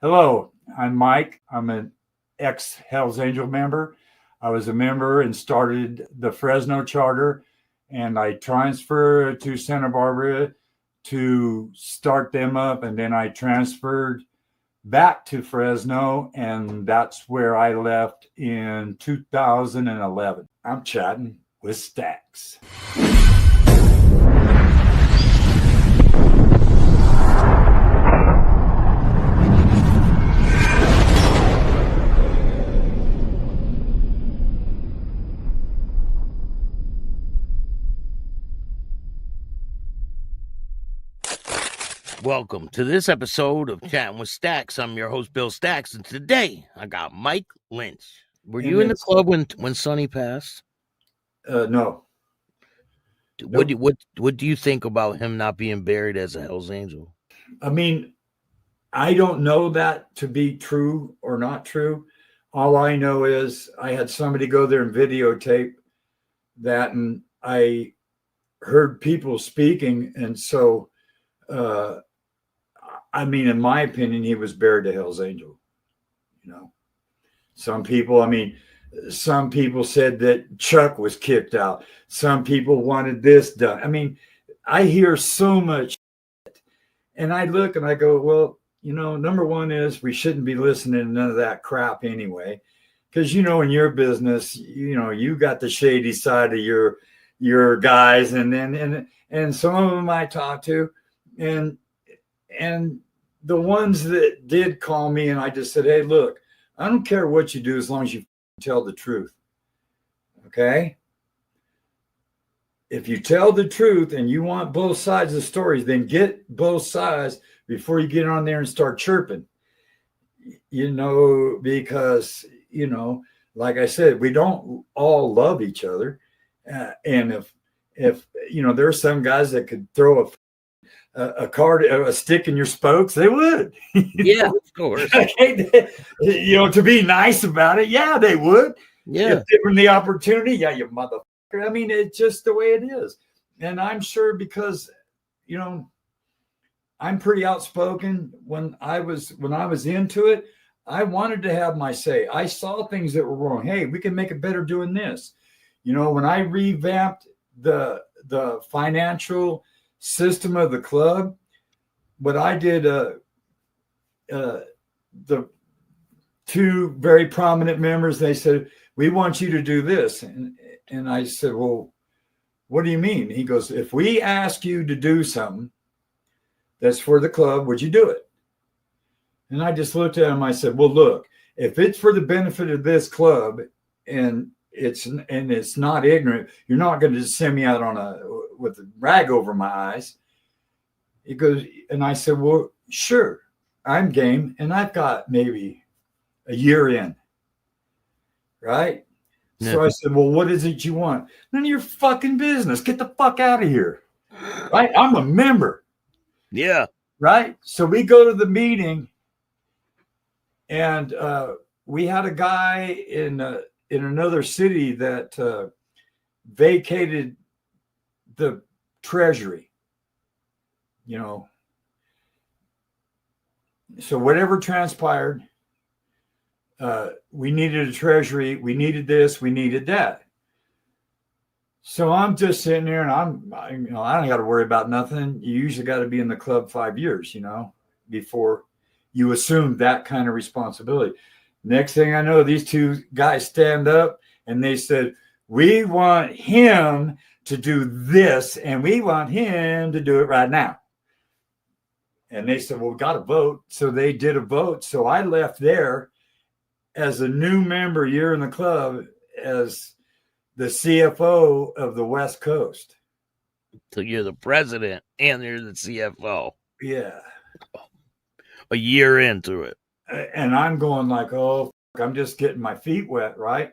Hello, I'm Mike. I'm an ex Hells Angel member. I was a member and started the Fresno charter, and I transferred to Santa Barbara to start them up. And then I transferred back to Fresno, and that's where I left in 2011. I'm chatting with Staxx. Welcome to this episode of Chattin with Staxx. I'm your host, Bill Staxx, and today I got Mike Lynch. Were you in the club when Sonny passed? No. What do you think about him not being buried as a Hells Angel? I mean, I don't know that to be true or not true. All I know is I had somebody go there and videotape that, and I heard people speaking, and so I mean, in my opinion, he was buried a Hell's Angel. You know, some people said that Chuck was kicked out. Some people wanted this done. I mean, I hear so much, and I look and I go, well, number one is we shouldn't be listening to none of that crap anyway, because in your business, you got the shady side of your guys, and some of them I talk to, and the ones that did call me, and I just said, hey, look, I don't care what you do as long as you tell the truth. Okay? If you tell the truth and you want both sides of the stories, then get both sides before you get on there and start chirping. Because, like I said, we don't all love each other. And if there's some guys that could throw a stick in your spokes, they would. Yeah, of course. To be nice about it, yeah, they would. Yeah. If given the opportunity, yeah, you motherfucker. I mean, it's just the way it is. And I'm sure because, I'm pretty outspoken. When I was into it, I wanted to have my say. I saw things that were wrong. Hey, we can make it better doing this. When I revamped the financial system of the club, what I did, the two very prominent members, they said, we want you to do this. And I said, well, what do you mean? He goes, if we ask you to do something that's for the club, would you do it? And I just looked at him. I said, well, look, if it's for the benefit of this club and it's not ignorant, you're not going to just send me out with a rag over my eyes. He goes, and I said, well, sure, I'm game. And I've got maybe a year in, right? Yeah. So I said, well, what is it you want? None of your fucking business. Get the fuck out of here. Right? I'm a member. Yeah. Right? So we go to the meeting, and we had a guy in another city that vacated the treasury, so whatever transpired, we needed a treasury, we needed this, we needed that. So I'm just sitting there, and I don't got to worry about nothing. You usually got to be in the club 5 years, before you assume that kind of responsibility. Next thing I know, these two guys stand up and they said, we want him to do this and we want him to do it right now. And they said, well, we got to vote. So they did a vote. So I left there as a new member year in the club as the CFO of the West Coast. So you're the president and you're the CFO. Yeah. A year into it. And I'm going like, oh, I'm just getting my feet wet, right?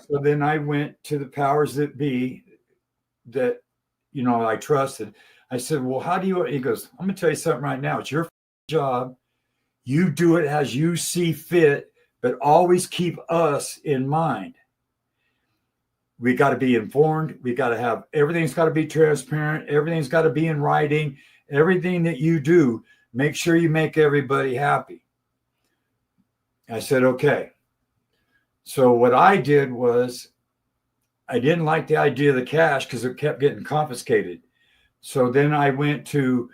So then I went to the powers that be that, I trusted. I said, well, how do you, he goes, I'm going to tell you something right now. It's your job. You do it as you see fit, but always keep us in mind. We got to be informed. We got to have, everything's got to be transparent. Everything's got to be in writing. Everything that you do, make sure you make everybody happy. I said, okay. So what I did was I didn't like the idea of the cash because it kept getting confiscated. So then I went to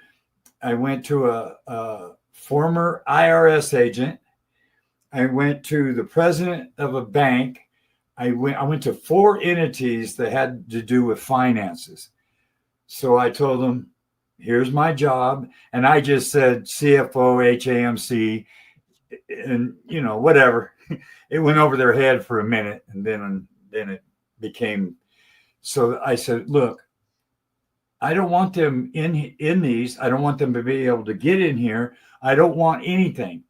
a former IRS agent. I went to the president of a bank. I went to 4 entities that had to do with finances. So I told them, here's my job. And I just said CFO, HAMC, and whatever. It went over their head for a minute, and then it became. So I said, look, I don't want them in these. I don't want them to be able to get in here. I don't want anything.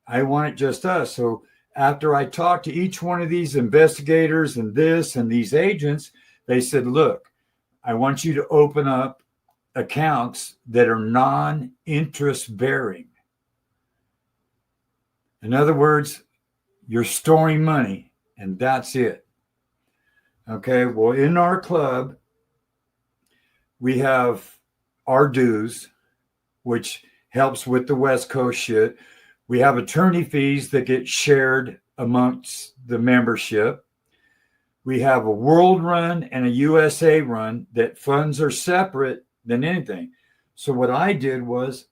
I want it just us. So after I talked to each one of these investigators and these agents, they said, look, I want you to open up accounts that are non-interest bearing. In other words, you're storing money, and that's it. Okay, well, in our club, we have our dues, which helps with the West Coast shit. We have attorney fees that get shared amongst the membership. We have a world run and a USA run that funds are separate than anything. So what I did was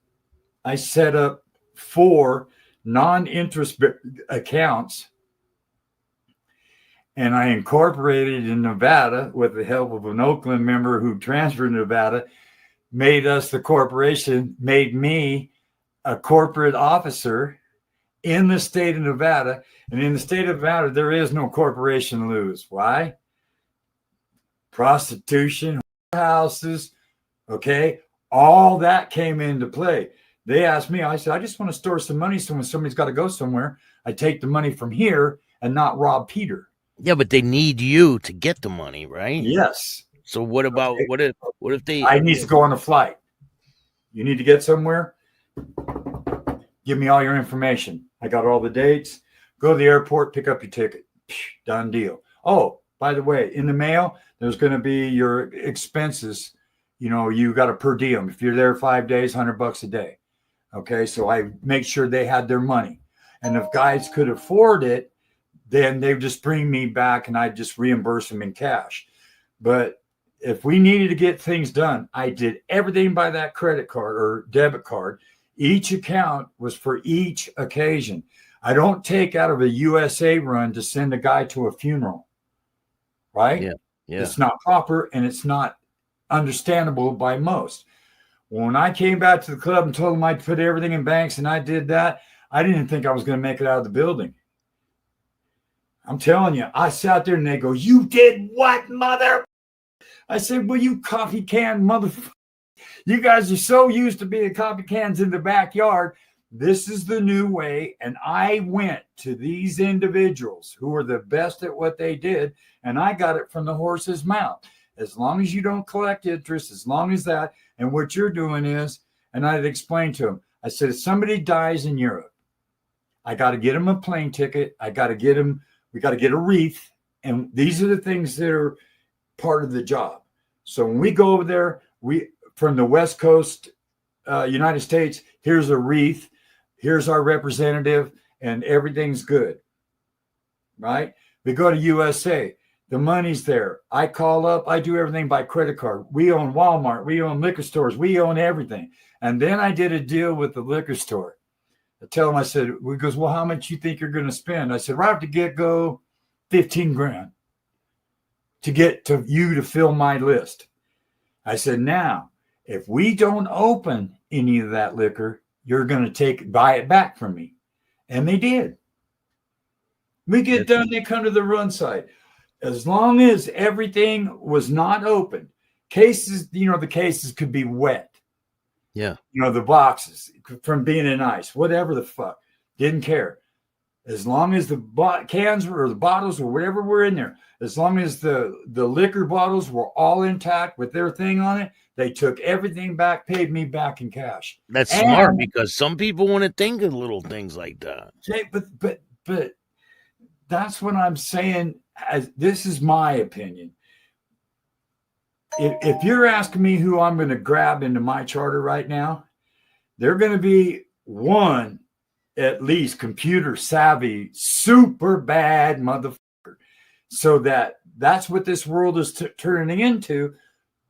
I set up 4 non-interest accounts, and I incorporated in Nevada with the help of an Oakland member who transferred to Nevada, made us the corporation, made me a corporate officer in the state of Nevada. And in the state of Nevada, there is no corporation lose. Why? Prostitution, houses, okay? All that came into play. They asked me, I said, I just want to store some money so when somebody's got to go somewhere, I take the money from here and not rob Peter. Yeah, but they need you to get the money, right? Yes. So what about what if they? I need to go on a flight. You need to get somewhere. Give me all your information. I got all the dates. Go to the airport, pick up your ticket. Done deal. Oh, by the way, in the mail, there's going to be your expenses. You got a per diem. If you're there 5 days, $100 a day. Okay, so I make sure they had their money. And if guys could afford it, then they would just bring me back and I just reimburse them in cash. But if we needed to get things done, I did everything by that credit card or debit card. Each account was for each occasion. I don't take out of a USA run to send a guy to a funeral, right? Yeah. It's not proper and it's not understandable by most. When I came back to the club and told them I'd put everything in banks and I did that, I didn't think I was going to make it out of the building. I'm telling you, I sat there and they go, you did what, mother? I said, well, you coffee can motherfucker. You guys are so used to being coffee cans in the backyard. This is the new way. And I went to these individuals who were the best at what they did. And I got it from the horse's mouth. As long as you don't collect interest, as long as that. And what you're doing is, and I'd explained to them, I said, if somebody dies in Europe, I got to get them a plane ticket. We got to get a wreath. And these are the things that are part of the job. So when we go over there, from the West Coast, United States, here's a wreath, here's our representative, and everything's good, right? We go to USA, the money's there. I call up, I do everything by credit card. We own Walmart, we own liquor stores, we own everything. And then I did a deal with the liquor store. I tell him, I said, he goes, well, how much you think you're going to spend? I said, right off the get-go, 15 grand to get to you to fill my list. I said, now, if we don't open any of that liquor, you're going to buy it back from me. And they did. We get done, they come to the run side. As long as everything was not open, cases, the cases could be wet. Yeah. The boxes from being in ice, whatever the fuck, didn't care. As long as the cans or the bottles or whatever were in there, as long as the liquor bottles were all intact with their thing on it, they took everything back, paid me back in cash. That's smart because some people want to think of little things like that. But that's what I'm saying. This is my opinion. If you're asking me who I'm going to grab into my charter right now, they're going to be one at least computer savvy, super bad motherfucker. So that's what this world is turning into.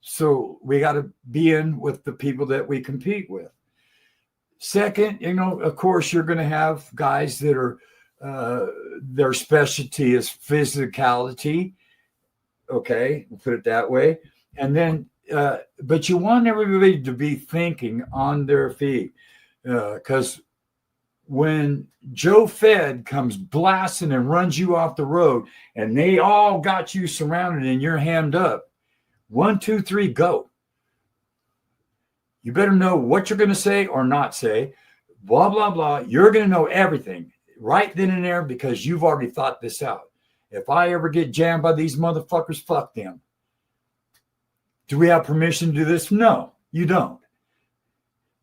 So we got to be in with the people that we compete with. Second, of course, you're going to have guys that are their specialty is physicality. Okay, we'll put it that way. And then, but you want everybody to be thinking on their feet, because when Joe Fed comes blasting and runs you off the road, and they all got you surrounded and you're hammed up, 1, 2, 3, go. You better know what you're going to say or not say, blah, blah, blah. You're going to know everything right then and there because you've already thought this out. If I ever get jammed by these motherfuckers, fuck them. Do we have permission to do this? No, you don't.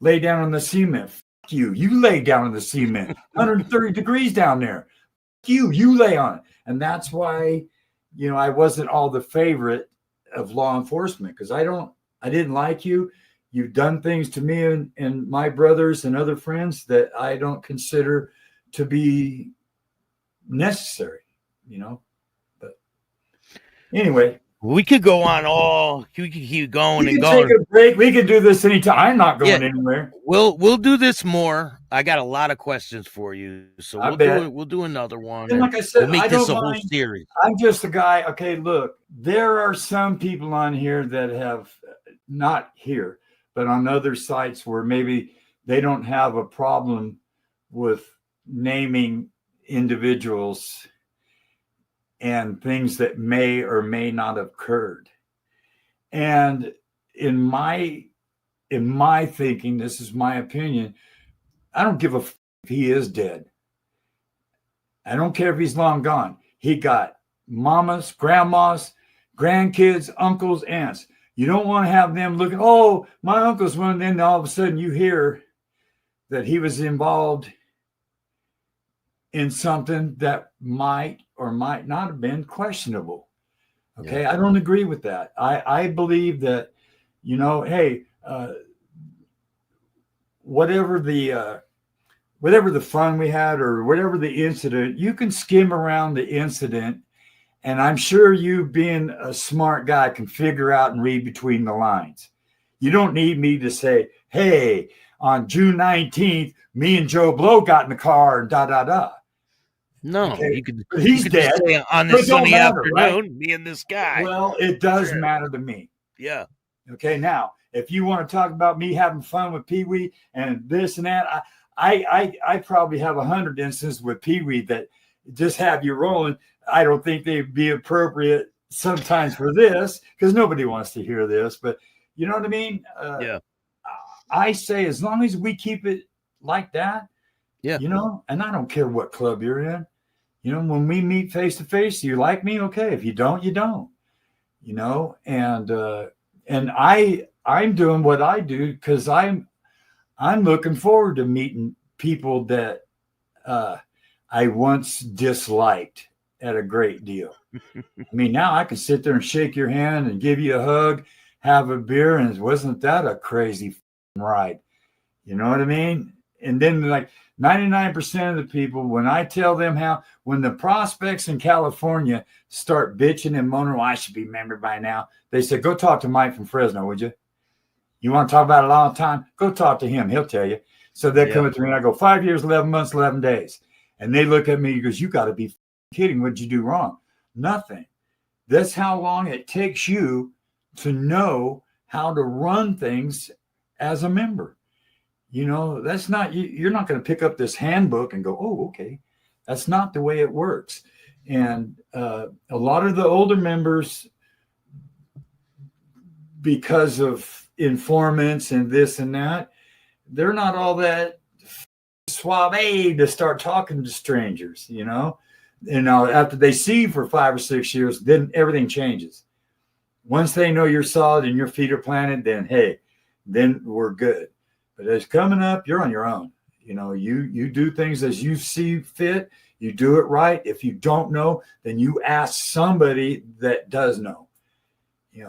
Lay down on the cement. Fuck you. You lay down on the cement. 130 degrees down there. Fuck you. You lay on it. And that's why, I wasn't all the favorite of law enforcement because I didn't like you. You've done things to me and my brothers and other friends that I don't consider to be necessary, But anyway. We could go on we could keep going and going. Take a break. We can do this anytime. I'm not going anywhere. We'll do this more. I got a lot of questions for you. So we'll do another one. And like I said, we'll make this a whole series. I'm just a guy. Okay, look, there are some people on here that have not here, but on other sites where maybe they don't have a problem with naming individuals and things that may or may not have occurred. And in my thinking, this is my opinion, I don't give a f if he is dead. I don't care if he's long gone. He got mamas, grandmas, grandkids, uncles, aunts. You don't want to have them looking, oh, my uncle's one, and then all of a sudden you hear that he was involved in something that might or might not have been questionable. Okay, yeah. I don't agree with that. I believe that, hey, whatever the fun we had or whatever the incident, you can skim around the incident, and I'm sure you, being a smart guy, can figure out and read between the lines. You don't need me to say, hey, on June 19th, me and Joe Blow got in the car and da-da-da. No, okay. He's dead. On this sunny afternoon, right? Me and this guy. Well, it does matter to me. Yeah. Okay. Now, if you want to talk about me having fun with Pee Wee and this and that, I probably have 100 instances with Pee Wee that just have you rolling. I don't think they'd be appropriate sometimes for this because nobody wants to hear this. But you know what I mean? Yeah. I say as long as we keep it like that, yeah, and I don't care what club you're in. When we meet face to face, you like me, okay. If you don't, you don't. And I'm doing what I do because I'm looking forward to meeting people that I once disliked at a great deal. I mean, now I can sit there and shake your hand and give you a hug, have a beer, and wasn't that a crazy ride? You know what I mean? And then like 99% of the people, when I tell them when the prospects in California start bitching and moaning, I should be remembered by now. They said, go talk to Mike from Fresno, would you? You want to talk about it all the time? Go talk to him. He'll tell you. So they come up to me and I go, 5 years, 11 months, 11 days. And they look at me and goes, you got to be kidding. What'd you do wrong? Nothing. That's how long it takes you to know how to run things as a member. That's not, you're not going to pick up this handbook and go, oh, okay. That's not the way it works. And a lot of the older members, because of informants and this and that, they're not all that suave to start talking to strangers, after they see you for 5 or 6 years, then everything changes. Once they know you're solid and your feet are planted, then, hey, then we're good. But as coming up, you're on your own. You do things as you see fit. You do it right. If you don't know, then you ask somebody that does know.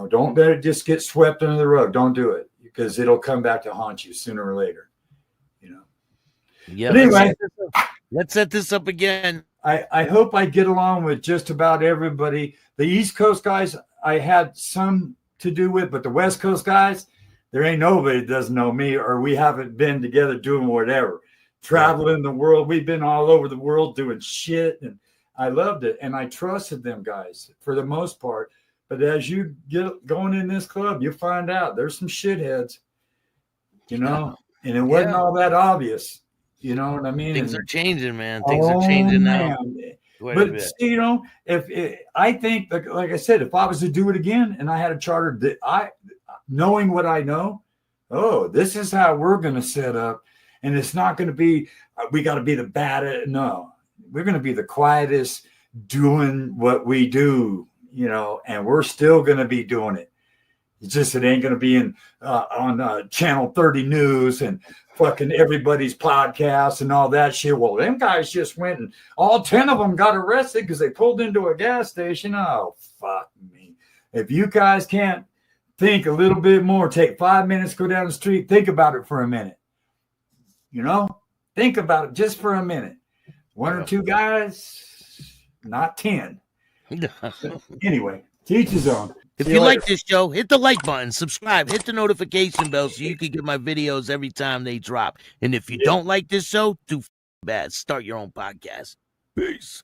Don't let it just get swept under the rug. Don't do it because it'll come back to haunt you sooner or later. Yeah. But anyway, let's set this up again. I hope I get along with just about everybody. The East Coast guys, I had some to do with, but the West Coast guys, there ain't nobody that doesn't know me, or we haven't been together doing whatever. Traveling the world. We've been all over the world doing shit, and I loved it. And I trusted them guys for the most part. But as you get going in this club, you find out there's some shitheads, you know, and it wasn't all that obvious. You know what I mean? Things are changing, man. Things are changing now. But see, you know, I think, like I said, if I was to do it again and I had a charter that knowing what I know, this is how we're going to set up. And it's not going to be, we got to be the baddest. No, we're going to be the quietest doing what we do, you know, and we're still going to be doing it. It's just, it ain't going to be on Channel 30 News and fucking everybody's podcast and all that shit. Well, them guys just went and all 10 of them got arrested because they pulled into a gas station. Oh, fuck me. If you guys can't think a little bit more, take 5 minutes, go down the street, think about it for a minute. You know, think about it just for a minute. One or two guys, not 10. Anyway, to each his own. If you like this show, hit the like button, subscribe, hit the notification bell so you can get my videos every time they drop. And if you don't like this show, too bad. Start your own podcast. Peace.